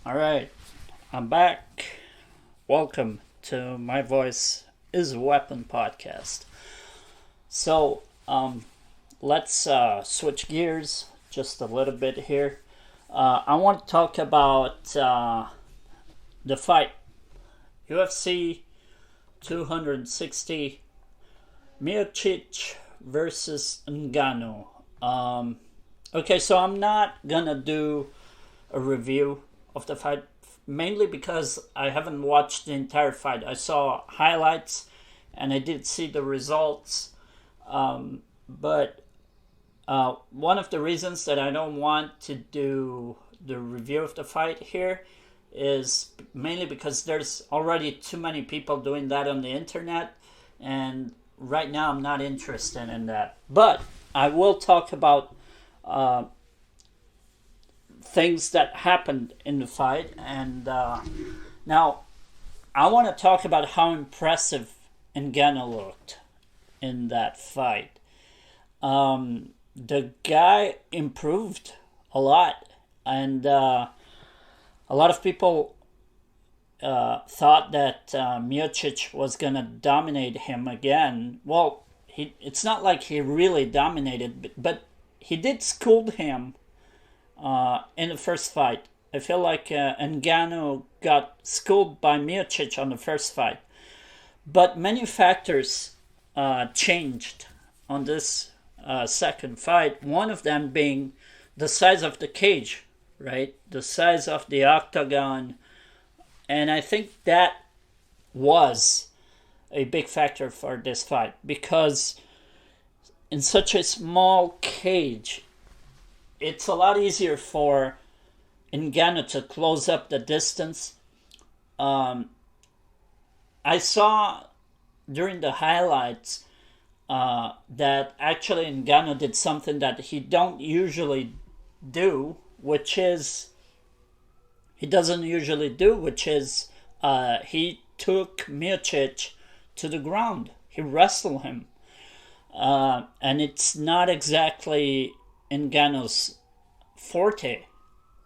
All right, I'm back. Welcome to My Voice is a Weapon podcast. So, let's switch gears just a little bit here. I want to talk about the fight UFC 260 Miocic versus Nganou. Okay, so I'm not gonna do a review of the fight, mainly because I haven't watched the entire fight. I saw highlights and I did see the results. But one of the reasons that I don't want to do the review of the fight here is mainly because there's already too many people doing that on the internet, and right now I'm not interested in that. But I will talk about things that happened in the fight, and now I want to talk about how impressive Nganou looked in that fight. The guy improved a lot, and a lot of people thought that Miocic was gonna dominate him again. Well, it's not like he really dominated, but he did school him in the first fight. I feel like Nganou got schooled by Miocic on the first fight. But many factors changed on this second fight. One of them being the size of the cage, right? The size of the octagon. And I think that was a big factor for this fight, because in such a small cage, it's a lot easier for Nganou to close up the distance. I saw during the highlights that actually Nganou did something that he don't usually do, which is he took Miocic to the ground. He wrestled him, and it's not exactly Ngannou's forte.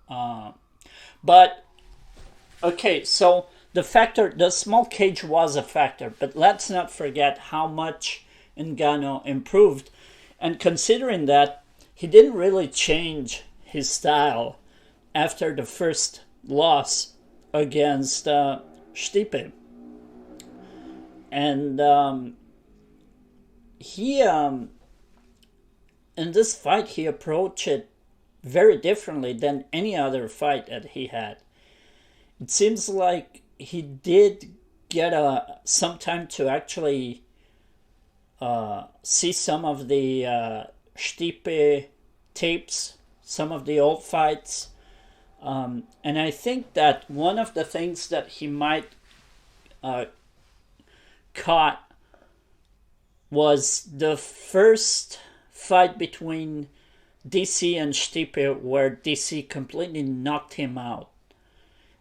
But okay, so the small cage was a factor, but let's not forget how much Nganou improved. And considering that he didn't really change his style after the first loss against Stipe, and he in this fight he approached it very differently than any other fight that he had. It seems like he did get some time to actually see some of the Stipe tapes, some of the old fights, and I think that one of the things that he might caught was the first fight between DC and Stipe, where DC completely knocked him out.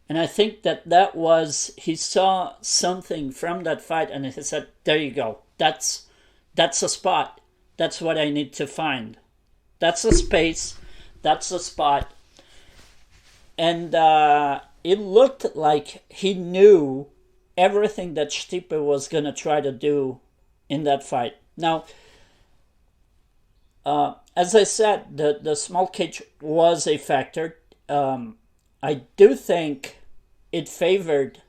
And I think that was, he saw something from that fight and he said, there you go, that's a spot, that's what I need to find, that's a space, that's a spot. And it looked like he knew everything that Stipe was going to try to do in that fight. Now, as I said, the small cage was a factor. I do think it favored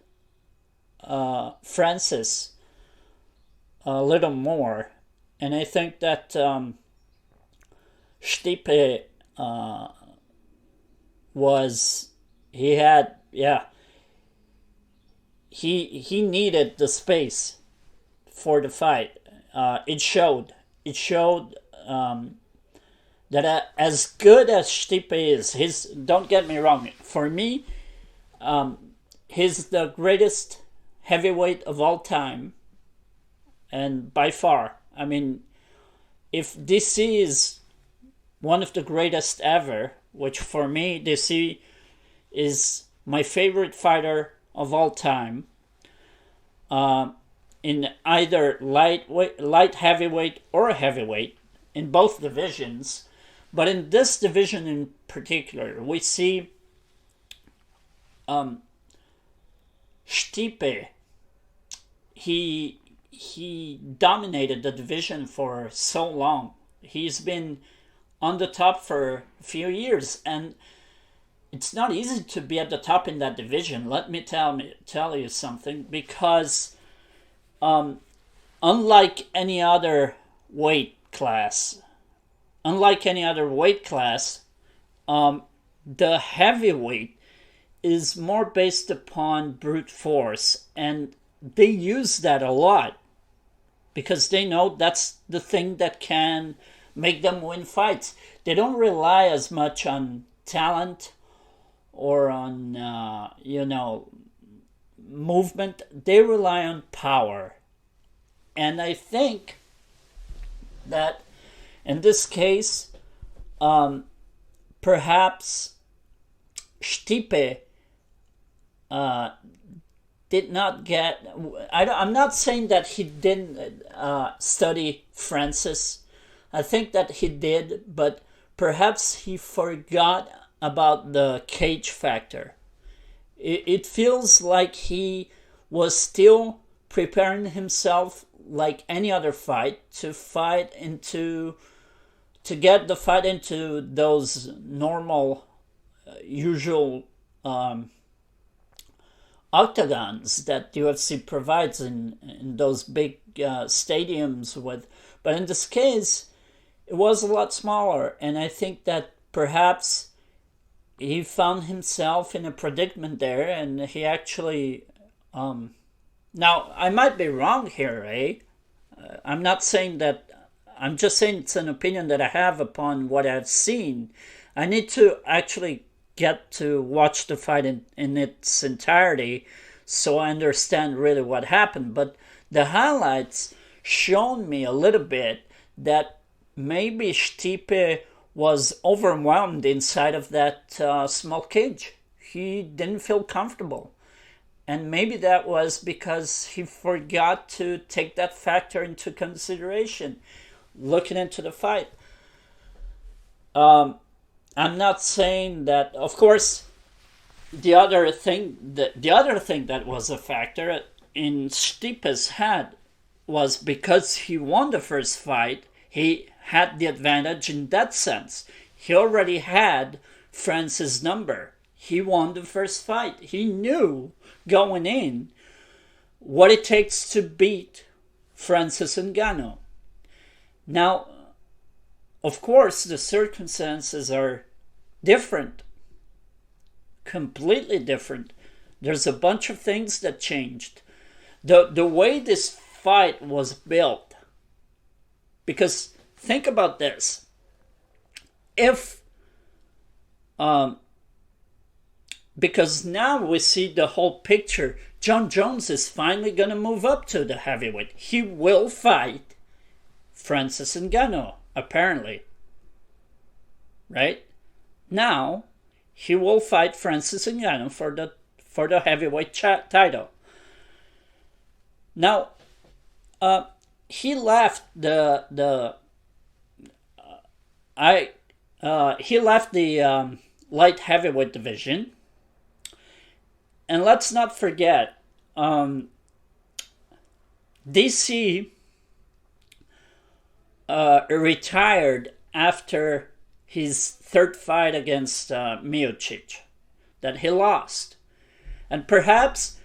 Francis a little more. And I think that Stipe he needed the space for the fight. It showed that as good as Stipe is, don't get me wrong, for me, he's the greatest heavyweight of all time, and by far. I mean, if DC is one of the greatest ever, which for me, DC is my favorite fighter of all time, in either light heavyweight or heavyweight, in both divisions. But in this division in particular, we see um, Stipe, he dominated the division for so long. He's been on the top for a few years, and it's not easy to be at the top in that division. Let me tell you something, because unlike any other weight class, the heavyweight is more based upon brute force, and they use that a lot because they know that's the thing that can make them win fights. They don't rely as much on talent or on movement. They rely on power, and I think that in this case, perhaps Stipe did not get. I'm not saying that he didn't study Francis. I think that he did, but perhaps he forgot about the cage factor. It feels like he was still preparing himself like any other fight to get the fight into those normal, usual octagons that UFC provides in those big stadiums with. But in this case, it was a lot smaller, and I think that perhaps he found himself in a predicament there, and he actually now I might be wrong here, I'm not saying that. I'm just saying it's an opinion that I have upon what I've seen. I need to actually get to watch the fight in its entirety so I understand really what happened. But the highlights shown me a little bit that maybe Stipe was overwhelmed inside of that small cage. He didn't feel comfortable. And maybe that was because he forgot to take that factor into consideration looking into the fight. I'm not saying that, of course, the other thing that was a factor in Stipe's head was because he won the first fight, he had the advantage in that sense. He already had Francis' number. He won the first fight. He knew going in what it takes to beat Francis Nganou. Now, of course, the circumstances are different, completely different. There's a bunch of things that changed. The way this fight was built, because think about this. If because now we see the whole picture. Jon Jones is finally going to move up to the heavyweight. He will fight Francis Nganou, apparently. Right? Now, he will fight Francis Nganou for the heavyweight title. Now, he left the light heavyweight division. And let's not forget, DC retired after his third fight against Miocic that he lost. And perhaps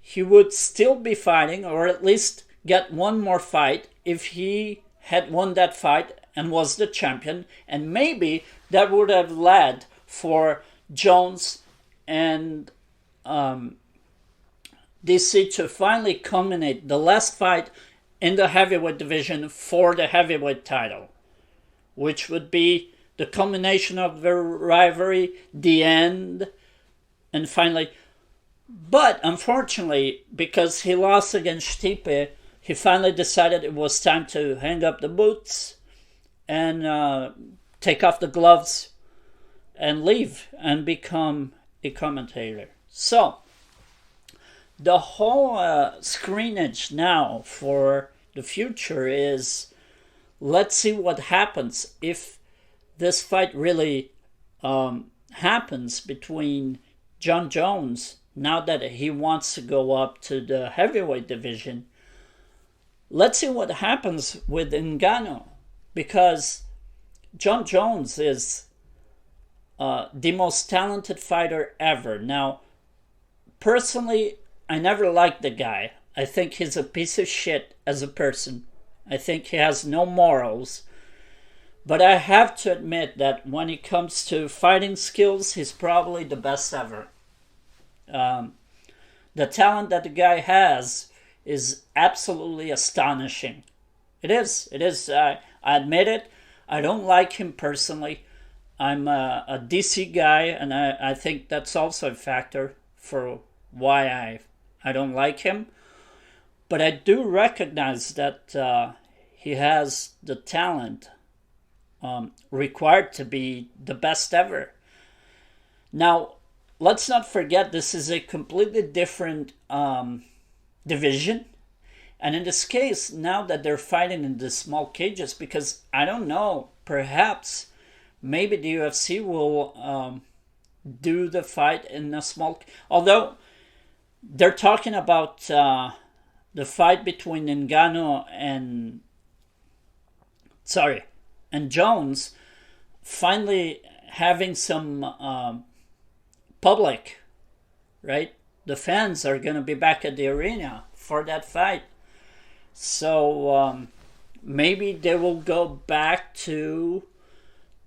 he would still be fighting, or at least get one more fight if he had won that fight and was the champion. And maybe that would have led for Jones and DC to finally culminate the last fight in the heavyweight division for the heavyweight title, which would be the culmination of the rivalry, the end, and finally. But unfortunately, because he lost against Stipe, he finally decided it was time to hang up the boots and take off the gloves and leave and become a commentator. So, the whole screenage now for the future is, let's see what happens if this fight really happens between Jon Jones, now that he wants to go up to the heavyweight division, let's see what happens with Nganou, because Jon Jones is the most talented fighter ever. Now, personally, I never liked the guy. I think he's a piece of shit as a person. I think he has no morals. But I have to admit that when it comes to fighting skills, he's probably the best ever. The talent that the guy has is absolutely astonishing. It is. It is. I admit it. I don't like him personally. I'm a DC guy, and I think that's also a factor for why I don't like him. But I do recognize that he has the talent required to be the best ever. Now, let's not forget this is a completely different division. And in this case, now that they're fighting in the small cages, because I don't know, perhaps maybe the UFC will do the fight in a small. Although they're talking about the fight between Nganou and Jones finally having some public, right? The fans are going to be back at the arena for that fight. So maybe they will go back to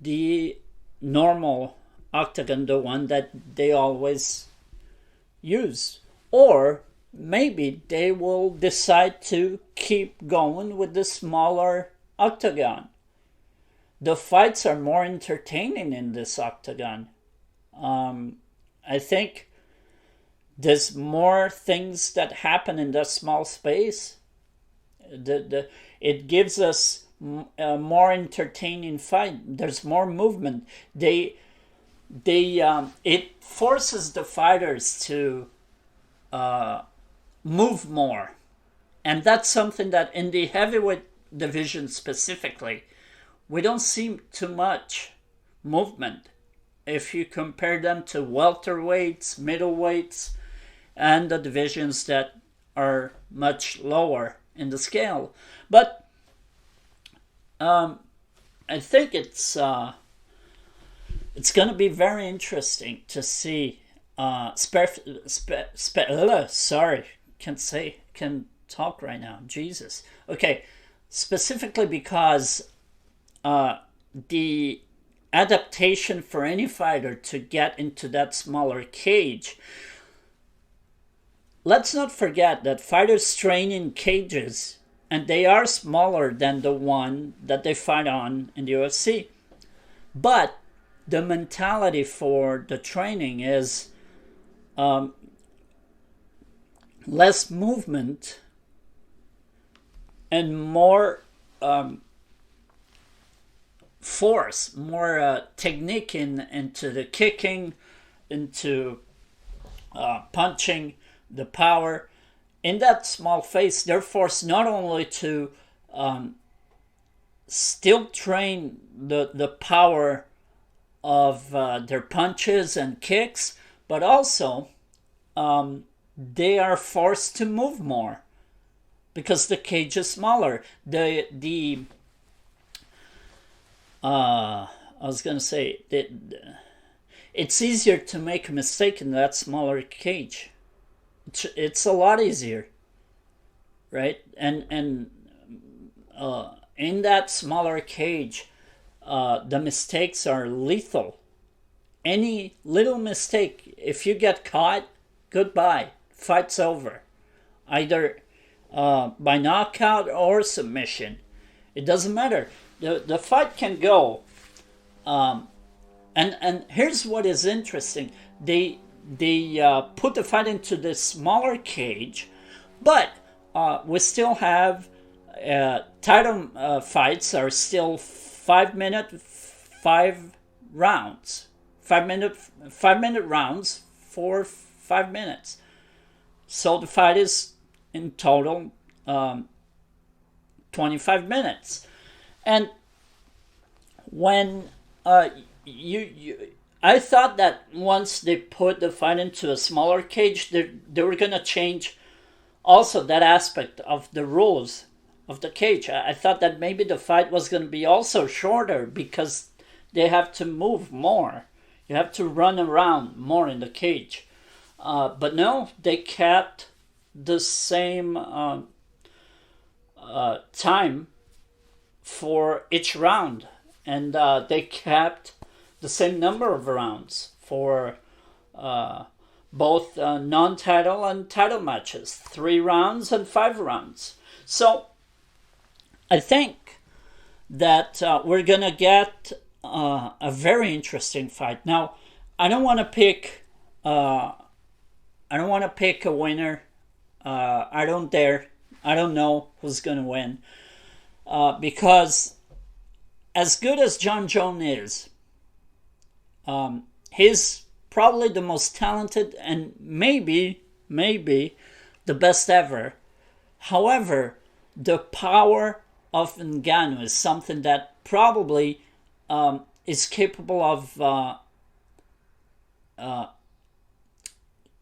the normal octagon, the one that they always use. Or maybe they will decide to keep going with the smaller octagon. The fights are more entertaining in this octagon. I think there's more things that happen in that small space. It gives us a more entertaining fight. There's more movement. It forces the fighters to move more, and that's something that in the heavyweight division specifically, we don't see too much movement if you compare them to welterweights, middleweights, and the divisions that are much lower in the scale. But I think it's going to be very interesting to see. Sorry, can't talk right now. Jesus. Okay, specifically because the adaptation for any fighter to get into that smaller cage. Let's not forget that fighters train in cages, and they are smaller than the one that they fight on in the UFC. But the mentality for the training is less movement and more force, more technique into the kicking, into punching, the power. In that small face, they're forced not only to still train the power of their punches and kicks, but also they are forced to move more because the cage is smaller. I was gonna say that it's easier to make a mistake in that smaller cage. It's a lot easier, right? And in that smaller cage, the mistakes are lethal. Any little mistake, if you get caught, goodbye. Fight's over. Either by knockout or submission. It doesn't matter. The fight can go. And here's what is interesting. They put the fight into this smaller cage, but we still have title fights are still 5 minute, 5 rounds. 5-minute rounds for 5 minutes. So the fight is in total 25 minutes. And when I thought that once they put the fight into a smaller cage, they were gonna change also that aspect of the rules of the cage. I thought that maybe the fight was gonna be also shorter because they have to move more. You have to run around more in the cage. But no, they kept the same time for each round, and they kept the same number of rounds for both non-title and title matches, 3 rounds and 5 rounds. So I think that we're gonna get a very interesting fight. Now, I don't want to pick. I don't want to pick a winner. I don't dare. I don't know who's gonna win because as good as Jon Jones is, he's probably the most talented and maybe the best ever. However, the power of Nganou is something that probably is capable of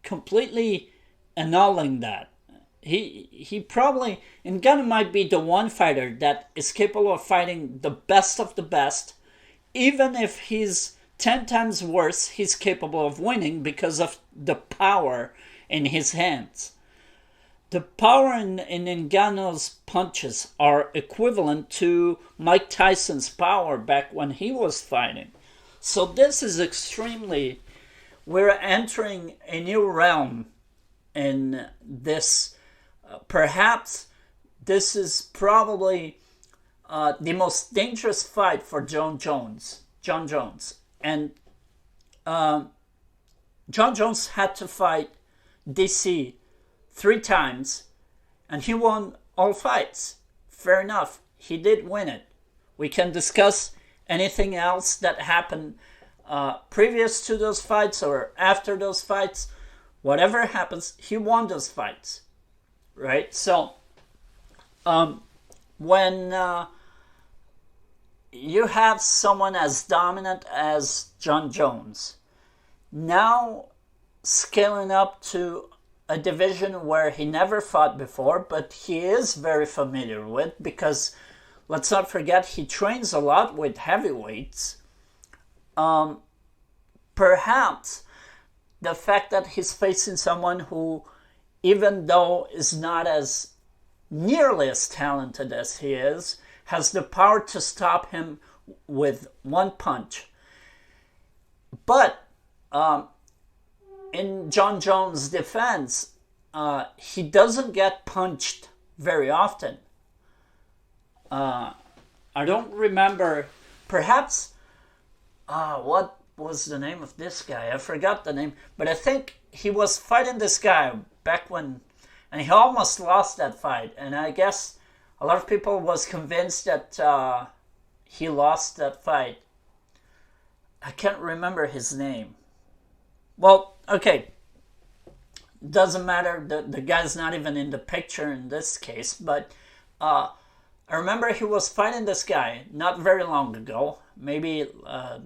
completely annulling that. He probably, Nganou might be the one fighter that is capable of fighting the best of the best, even if he's 10 times worse, he's capable of winning because of the power in his hands. The power in Ngannou's punches are equivalent to Mike Tyson's power back when he was fighting. So this is extremely... We're entering a new realm in this. Perhaps this is probably the most dangerous fight for Jon Jones. And Jon Jones had to fight DC 3 times, and he won all fights. Fair enough, he did win it. We can discuss anything else that happened previous to those fights or after those fights. Whatever happens, he won those fights, right? So when you have someone as dominant as Jon Jones now scaling up to a division where he never fought before, but he is very familiar with, because let's not forget he trains a lot with heavyweights. Perhaps the fact that he's facing someone who, even though is not as nearly as talented as he is, has the power to stop him with one punch. But in Jon Jones' defense, he doesn't get punched very often. I don't remember. Perhaps what was the name of this guy? I forgot the name, but I think he was fighting this guy back when, and he almost lost that fight. And I guess a lot of people was convinced that he lost that fight. I can't remember his name. Well, okay, doesn't matter. The guy's not even in the picture in this case, but I remember he was fighting this guy not very long ago, maybe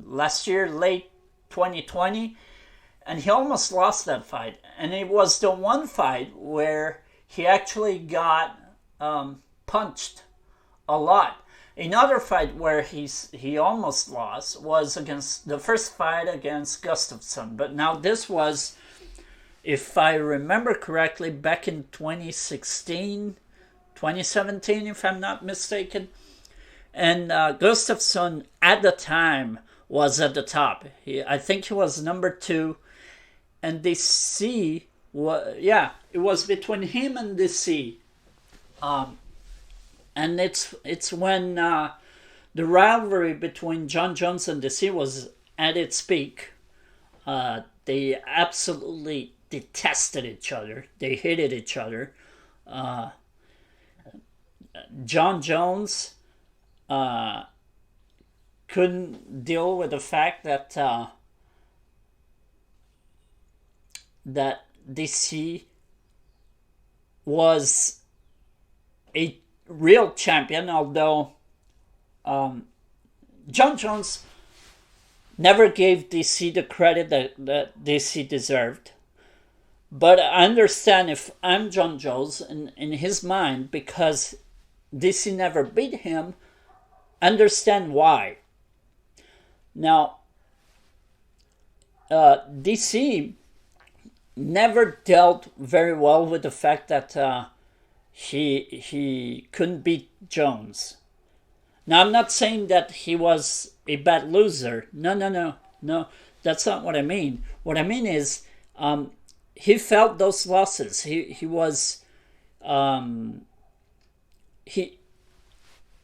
last year, late 2020, and he almost lost that fight. And it was the one fight where he actually got punched a lot. Another fight where he almost lost was against the first fight against Gustafsson. But now this was, if I remember correctly, back in 2016, 2017, if I'm not mistaken. And Gustafsson at the time was at the top. I think he was number 2. And DC, it was between him and DC. And it's when the rivalry between Jon Jones and DC was at its peak. They absolutely detested each other. They hated each other. Jon Jones couldn't deal with the fact that that DC was a real champion, although Jon Jones never gave DC the credit that DC deserved. But I understand if I'm Jon Jones, in his mind, because DC never beat him, understand why. Now, DC never dealt very well with the fact that he couldn't beat Jones. Now, I'm not saying that he was a bad loser. No. That's not what I mean. What I mean is, he felt those losses.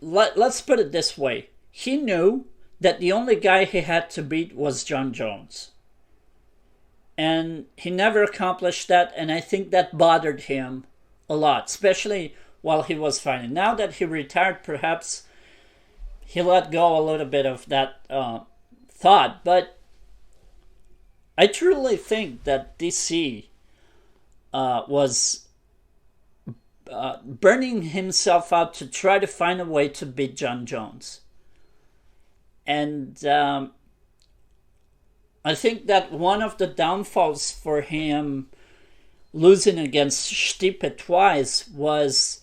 Let's put it this way. He knew that the only guy he had to beat was Jon Jones. And he never accomplished that, and I think that bothered him a lot, especially while he was fighting. Now that he retired, perhaps he let go a little bit of that thought, but I truly think that DC was burning himself out to try to find a way to beat Jon Jones. And I think that one of the downfalls for him losing against Stipe twice was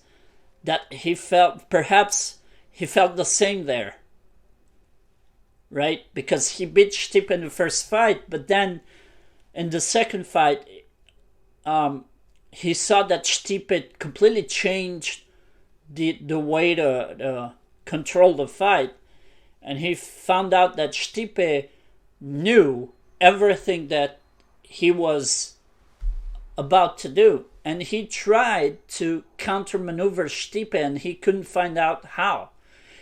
that he felt the same there, right? Because he beat Stipe in the first fight, but then in the second fight, he saw that Stipe completely changed the way to control the fight, and he found out that Stipe knew everything that he was about to do, and he tried to counter-maneuver Stipe, and he couldn't find out how.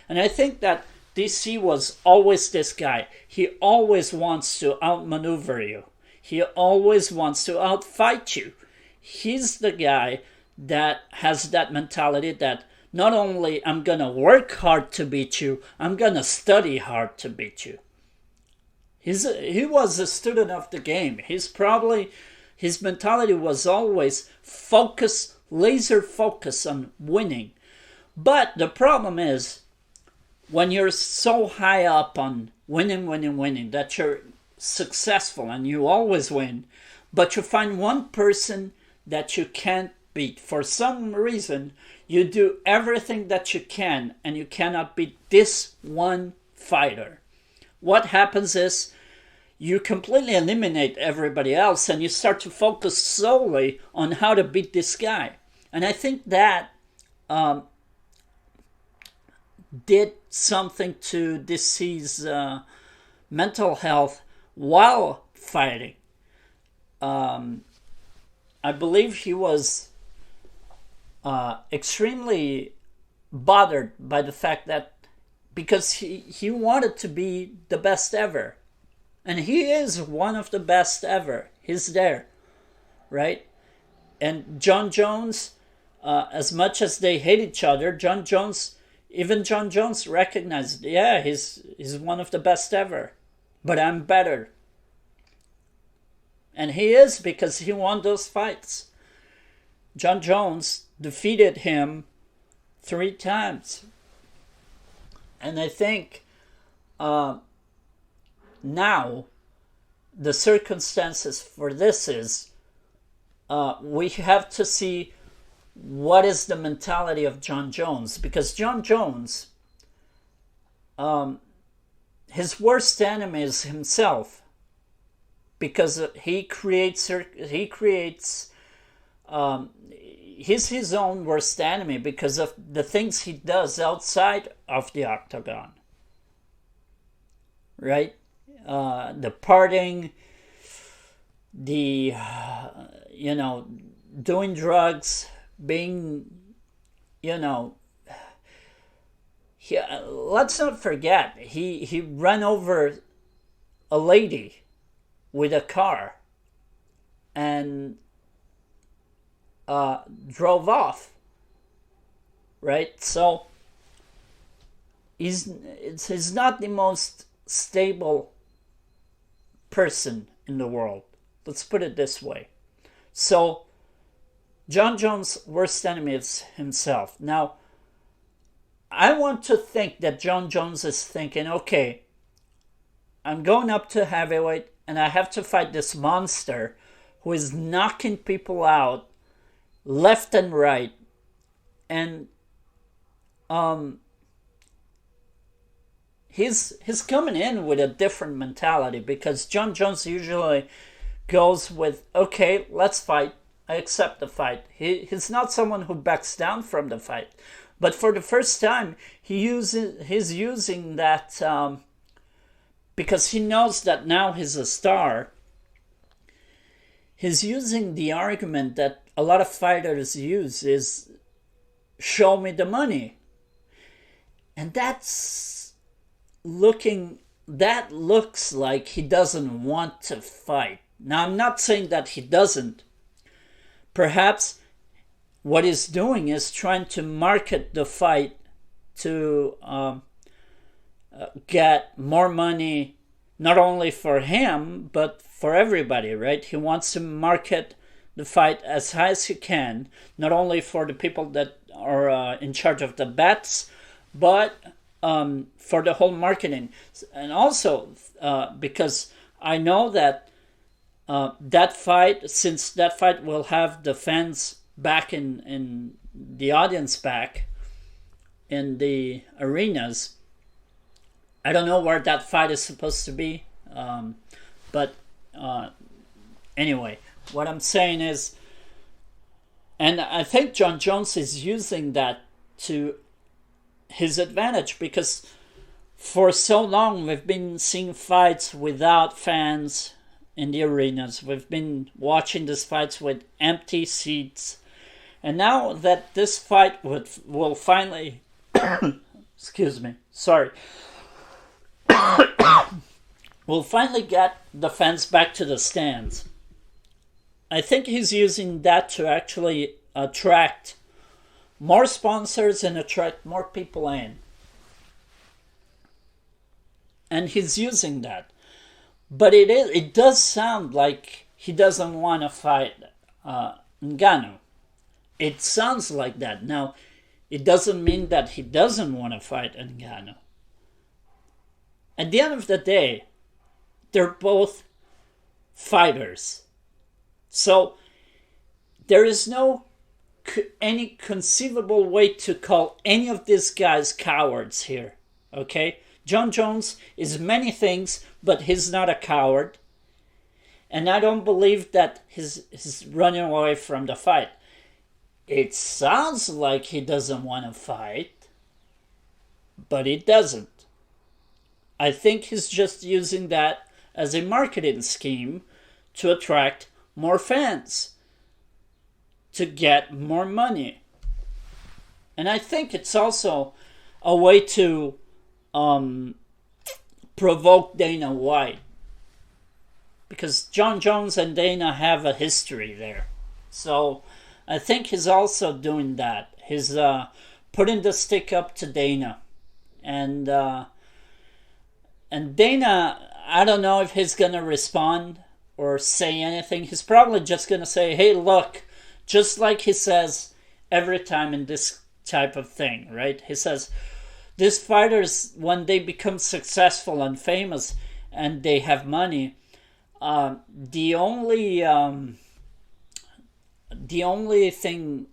And I think that DC was always this guy. He always wants to outmaneuver you. He always wants to outfight you. He's the guy that has that mentality that not only I'm going to work hard to beat you, I'm going to study hard to beat you. He was a student of the game. His mentality was always laser focus on winning. But the problem is, when you're so high up on winning, that you're successful and you always win, but you find one person that you can't beat. For some reason, you do everything that you can and you cannot beat this one fighter. What happens is you completely eliminate everybody else and you start to focus solely on how to beat this guy. And I think that did something to DC's mental health while fighting. I believe he was extremely bothered by the fact that because he wanted to be the best ever. And he is one of the best ever. He's there, right? And Jon Jones, as much as they hate each other, Jon Jones recognized, yeah, he's one of the best ever. But I'm better. And he is, because he won those fights. Jon Jones defeated him 3 times. And I think now the circumstances for this is we have to see what is the mentality of Jon Jones. Because Jon Jones, his worst enemy is himself. Because he's his own worst enemy because of the things he does outside of the octagon. Right? The partying, doing drugs, being, let's not forget, he ran over a lady with a car and drove off, right? So he's not the most stable person in the world. Let's put it this way. So Jon Jones' worst enemy is himself. Now, I want to think that Jon Jones is thinking, okay, I'm going up to heavyweight and I have to fight this monster who is knocking people out left and right. And he's coming in with a different mentality, because Jon Jones usually goes with, okay, let's fight. I accept the fight. He's not someone who backs down from the fight. But for the first time, he's using that because he knows that now he's a star. He's using the argument that a lot of fighters use, is show me the money. And that looks like he doesn't want to fight. Now, I'm not saying that he doesn't. Perhaps what he's doing is trying to market the fight to get more money, not only for him, but for everybody, right? He wants to market the fight as high as he can, not only for the people that are in charge of the bets, but for the whole marketing. And also because I know that since that fight will have the fans back in the audience back in the arenas. I don't know where that fight is supposed to be, but anyway, what I'm saying is, and I think Jon Jones is using that to his advantage, because for so long we've been seeing fights without fans in the arenas. We've been watching these fights with empty seats. And now that this fight will finally excuse me, sorry, will finally get the fans back to the stands, I think he's using that to actually attract more sponsors and attract more people in. And he's using that. But it does sound like he doesn't want to fight Nganou. It sounds like that. Now, it doesn't mean that he doesn't want to fight Nganou. At the end of the day, they're both fighters. So there is no any conceivable way to call any of these guys cowards here. Okay? Jon Jones is many things, but he's not a coward. And I don't believe that he's running away from the fight. It sounds like he doesn't want to fight, but he doesn't. I think he's just using that as a marketing scheme to attract more fans, to get more money. And I think it's also a way to provoke Dana White, because Jon Jones and Dana have a history there. So I think he's also doing that. He's putting the stick up to Dana. And Dana, I don't know if he's going to respond or say anything. He's probably just going to say, hey, look, just like he says every time in this type of thing, right? He says, these fighters, when they become successful and famous and they have money, the only thing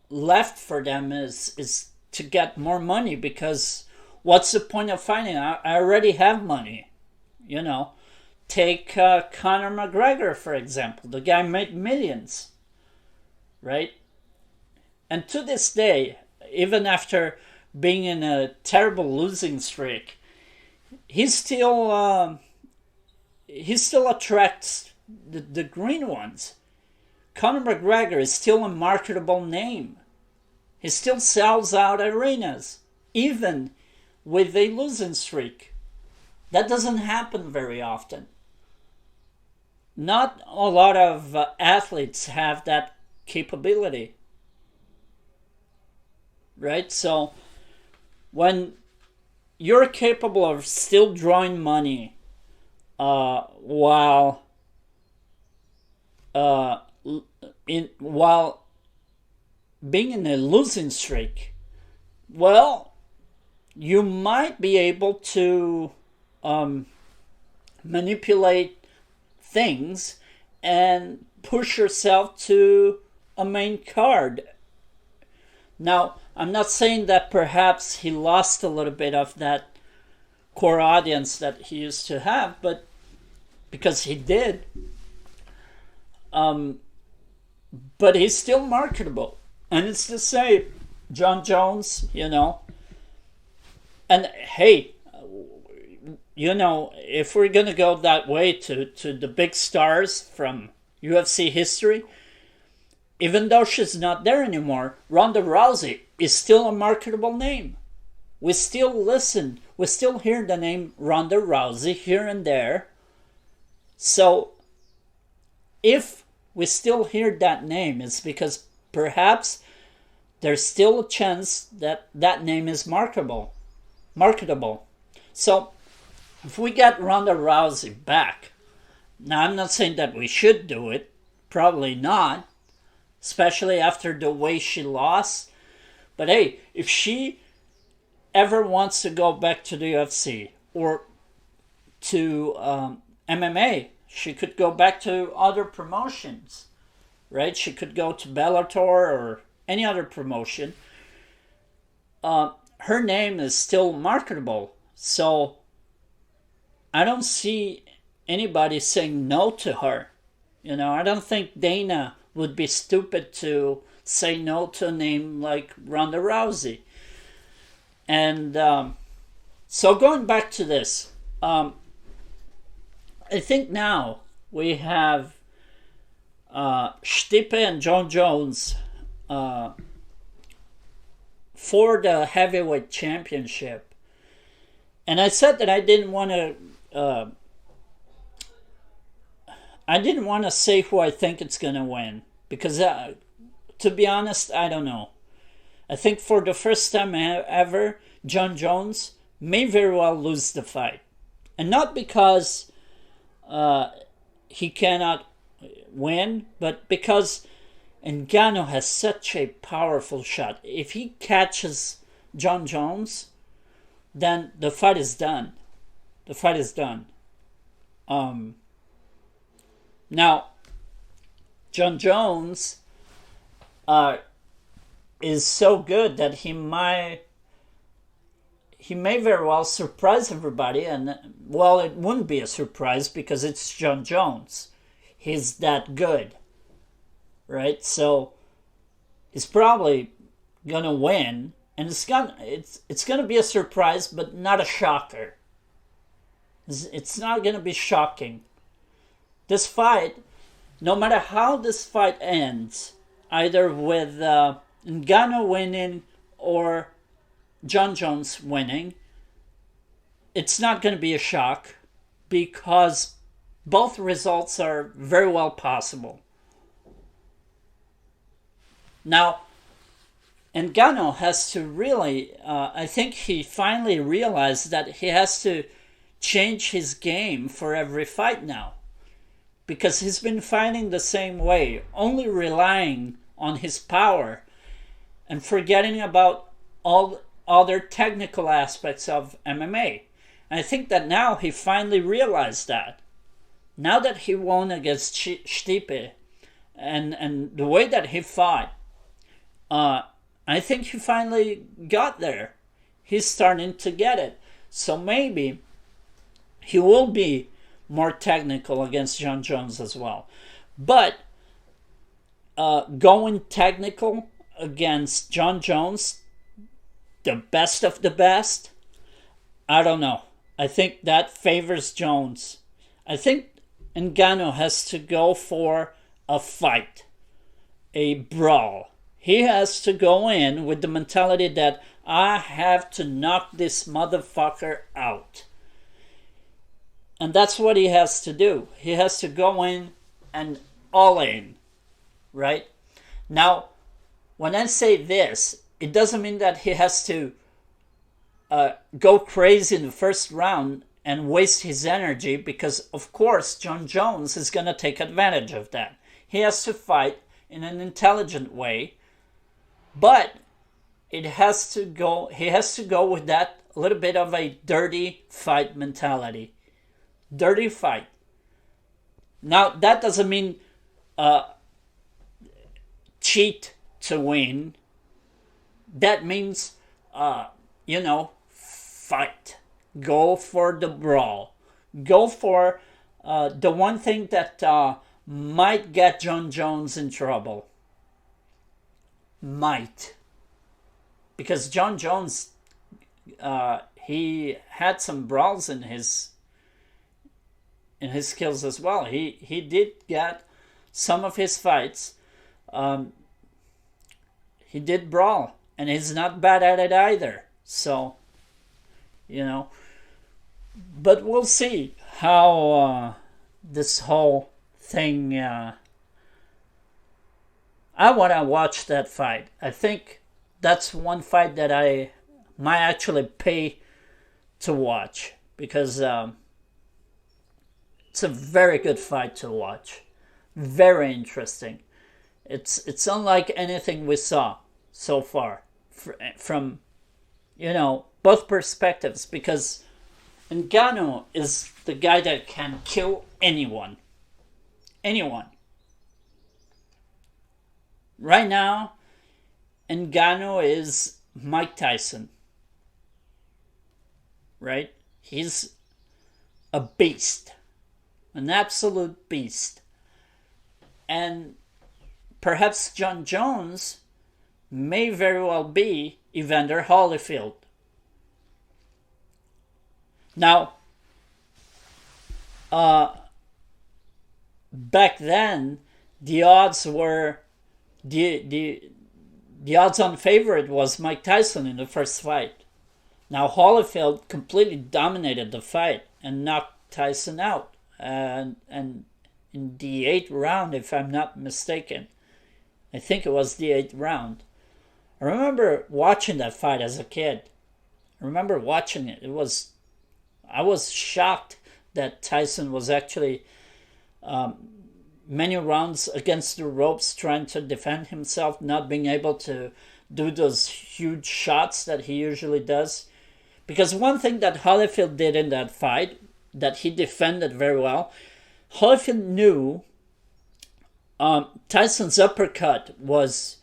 left for them is to get more money, because what's the point of fighting? I already have money. You know, take Conor McGregor, for example. The guy made millions, right? And to this day, even after being in a terrible losing streak, he still attracts the green ones. Conor McGregor is still a marketable name. He still sells out arenas, even with a losing streak. That doesn't happen very often. Not a lot of athletes have that capability. Right? So when you're capable of still drawing money while being in a losing streak, well, you might be able to manipulate things and push herself to a main card. Now, I'm not saying that perhaps he lost a little bit of that core audience that he used to have, but because he did. But he's still marketable. And it's to say, Jon Jones, and hey, if we're going to go that way to the big stars from UFC history, even though she's not there anymore, Ronda Rousey is still a marketable name. We still listen. We still hear the name Ronda Rousey here and there. So if we still hear that name, it's because perhaps there's still a chance that that name is marketable. So if we get Ronda Rousey back, now I'm not saying that we should do it, probably not, especially after the way she lost. But hey, if she ever wants to go back to the UFC or to MMA, she could go back to other promotions, right? She could go to Bellator or any other promotion. Her name is still marketable. So I don't see anybody saying no to her. I don't think Dana would be stupid to say no to a name like Ronda Rousey. And so going back to this, I think now we have Stipe and Jon Jones for the heavyweight championship. And I said that I didn't want to say who I think it's going to win. Because to be honest, I don't know. I think for the first time ever, Jon Jones may very well lose the fight. And not because he cannot win, but because Nganou has such a powerful shot. If he catches Jon Jones, then the fight is done. The fight is done. Now, Jon Jones is so good that he may very well surprise everybody, and well, it wouldn't be a surprise because it's Jon Jones. He's that good, right? So he's probably gonna win, and it's gonna be a surprise, but not a shocker. It's not gonna be shocking. This fight, no matter how this fight ends, either with Nganou winning or Jon Jones winning, it's not going to be a shock because both results are very well possible. Now, Nganou has to really, I think he finally realized that he has to change his game for every fight now. Because he's been fighting the same way, only relying on his power and forgetting about all other technical aspects of MMA. And I think that now he finally realized that. Now that he won against Stipe and the way that he fought, I think he finally got there. He's starting to get it. So maybe he will be more technical against Jon Jones as well. But going technical against Jon Jones, the best of the best, I don't know. I think that favors Jones. I think Nganou has to go for a fight, a brawl. He has to go in with the mentality that I have to knock this motherfucker out. And that's what he has to do. He has to go in and all in, right? Now, when I say this, it doesn't mean that he has to go crazy in the first round and waste his energy because, of course, Jon Jones is going to take advantage of that. He has to fight in an intelligent way, but he has to go with that little bit of a dirty fight mentality. dirty fight. Now, that doesn't mean cheat to win. That means, fight. Go for the brawl. Go for the one thing that might get Jon Jones in trouble. Might. Because Jon Jones, he had some brawls in his skills as well. He did get some of his fights. He did brawl, and he's not bad at it either. So, but we'll see how this whole thing. I want to watch that fight. I think that's one fight that I might actually pay to watch, because it's a very good fight to watch. Very interesting. It's unlike anything we saw so far from both perspectives, because Nganou is the guy that can kill anyone. Anyone. Right now, Nganou is Mike Tyson. Right? He's a beast. An absolute beast. And perhaps Jon Jones may very well be Evander Holyfield. Now, back then, the odds were the odds-on favorite was Mike Tyson in the first fight. Now, Holyfield completely dominated the fight and knocked Tyson out, and in the 8th round, if I'm not mistaken. I think it was the 8th round. I remember watching that fight as a kid. I remember watching it. I was shocked that Tyson was actually many rounds against the ropes trying to defend himself, not being able to do those huge shots that he usually does. Because one thing that Holyfield did in that fight, that he defended very well, Holyfield knew Tyson's uppercut was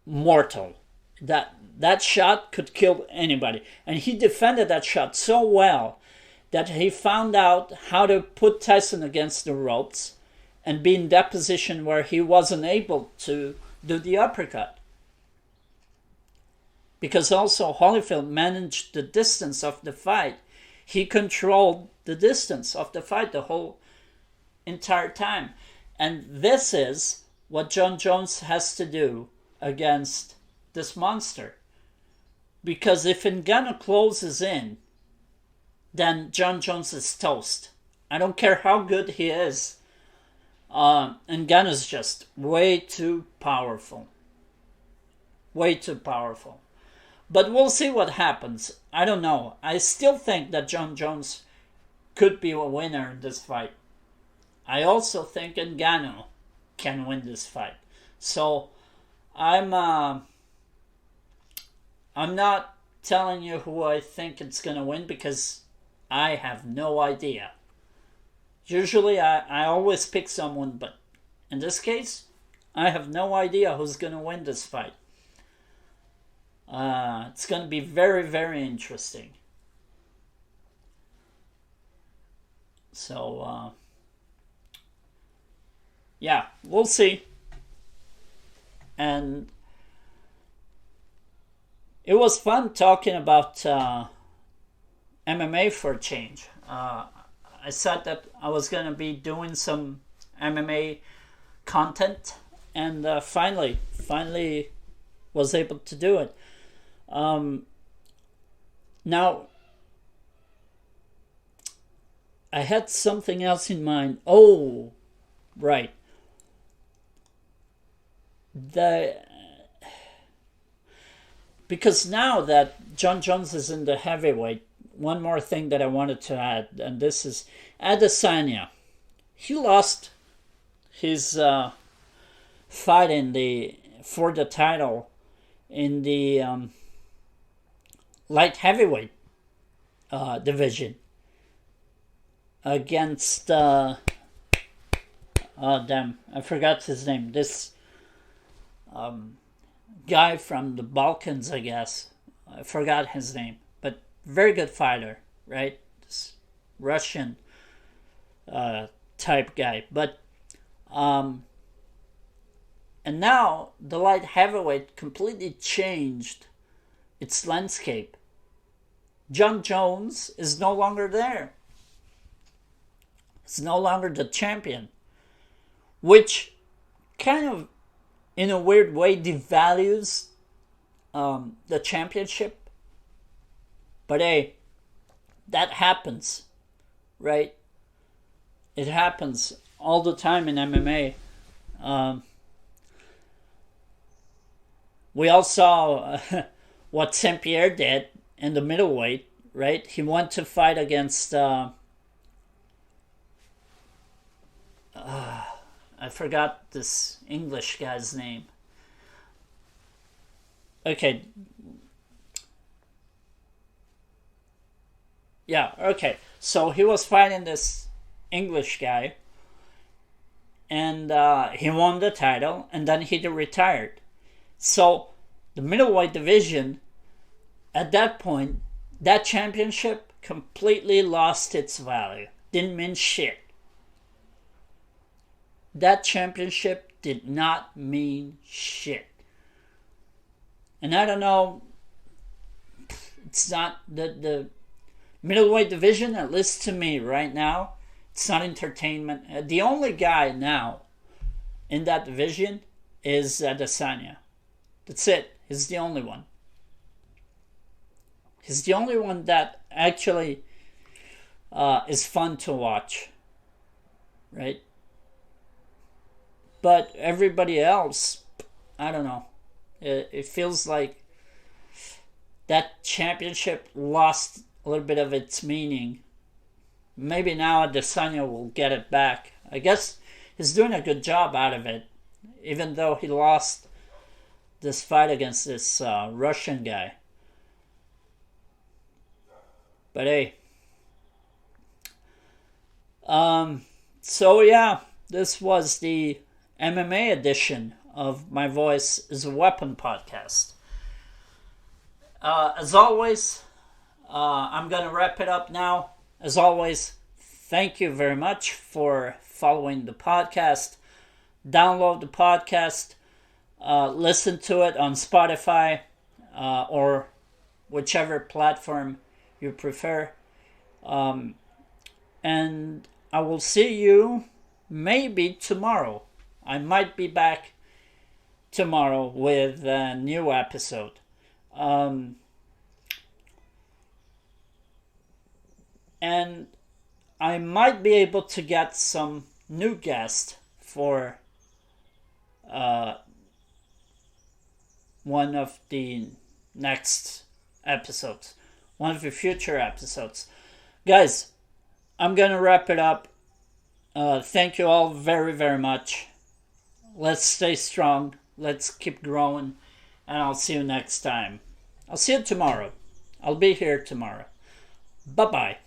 mortal. That shot could kill anybody. And he defended that shot so well that he found out how to put Tyson against the ropes and be in that position where he wasn't able to do the uppercut. Because also Holyfield managed the distance of the fight. He controlled the distance of the fight the whole entire time. And this is what Jon Jones has to do against this monster. Because if Nganou closes in, then Jon Jones is toast. I don't care how good he is. Nganou is just way too powerful. Way too powerful. But we'll see what happens. I don't know. I still think that Jon Jones could be a winner in this fight. I also think Nganou can win this fight. So I'm not telling you who I think it's going to win, because I have no idea. Usually I always pick someone, but in this case, I have no idea who's going to win this fight. It's going to be very, very interesting. So, yeah, we'll see. And it was fun talking about MMA for a change. I said that I was going to be doing some MMA content, and finally was able to do it. Now, I had something else in mind. Oh, right. Because now that Jon Jones is in the heavyweight, one more thing that I wanted to add, and this is Adesanya. He lost his fight for the title in the light heavyweight division against oh damn, I forgot his name. This guy from the Balkans, I guess. I forgot his name, but very good fighter, right? This Russian type guy. But and now the light heavyweight completely changed its landscape. Jon Jones is no longer there. He's no longer the champion, which kind of, in a weird way, devalues the championship. But hey, that happens, right? It happens all the time in MMA. We all saw what St. Pierre did in the middleweight, right? He went to fight against I forgot this English guy's name. Okay. Yeah, okay. So he was fighting this English guy, and he won the title, and then he retired. So the middleweight division, at that point, that championship completely lost its value. Didn't mean shit. That championship did not mean shit. And I don't know, it's not the middleweight division, at least to me right now, it's not entertainment. The only guy now in that division is Adesanya. That's it. He's the only one. He's the only one that actually is fun to watch. Right? But everybody else, I don't know. It feels like that championship lost a little bit of its meaning. Maybe now Adesanya will get it back. I guess he's doing a good job out of it, even though he lost this fight against this Russian guy. But hey. So yeah, this was the MMA edition of My Voice is a Weapon podcast. As always, I'm going to wrap it up now. As always, thank you very much for following the podcast. Download the podcast. Listen to it on Spotify or whichever platform you prefer. And I will see you maybe tomorrow. I might be back tomorrow with a new episode. And I might be able to get some new guests for one of the next episodes, one of the future episodes. Guys, I'm gonna wrap it up. Thank you all very, very much. Let's stay strong. Let's keep growing. And I'll see you next time. I'll see you tomorrow. I'll be here tomorrow. Bye-bye.